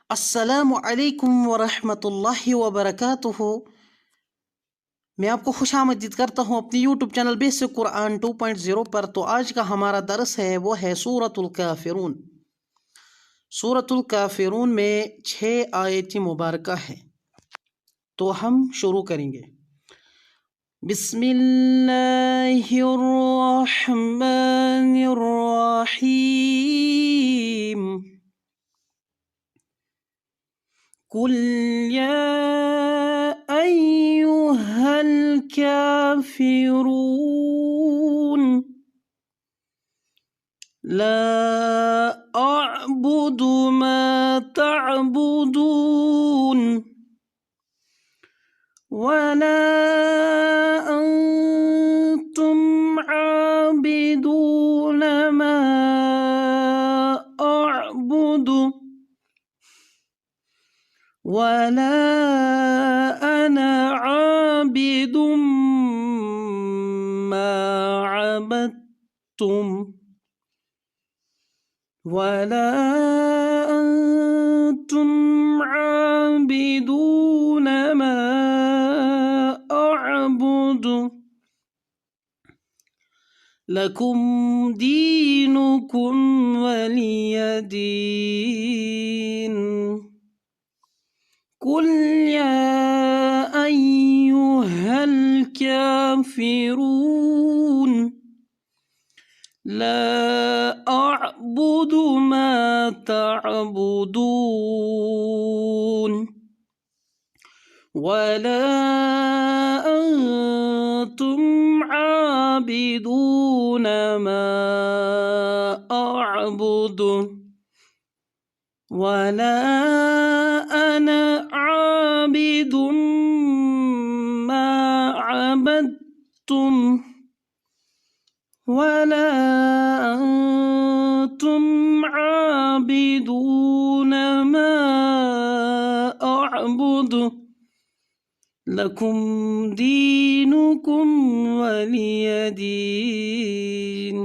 अस्सलामु अलैकुम वरहमतुल्लाहि वबरकातुहू। मैं आपको खुशामदीद करता हूँ अपनी यूट्यूब चैनल बेसिक कुरान 2.0 पर। तो आज का हमारा दर्स है वो है सूरतुल काफिरून। सूरतुल काफिरून में 6 आयत मुबारका है। तो हम शुरू करेंगे। बिस्मिल्लाहिर्रहमानिर्रहीम। कुल या अय्युहल काफिरून ला अअबुदु मा तअबुदून वला अंतुम आबिदून मा अअबुदु वला अना आबिदुम मा अबदतुम वला अंतुम आबिदून मा अअबुदु लकुम दीनुकुम वलिय दीन। कुल या अय्युहल काफिरून ला अअबुदु मा तअबुदून वला अंतुम आबिदून मा अअबुदु वला अना आबिदुम मा अबदतुम वला अंतुम आबिदून मा अअबुदु लकुम दीनुकुम वलिय दीन।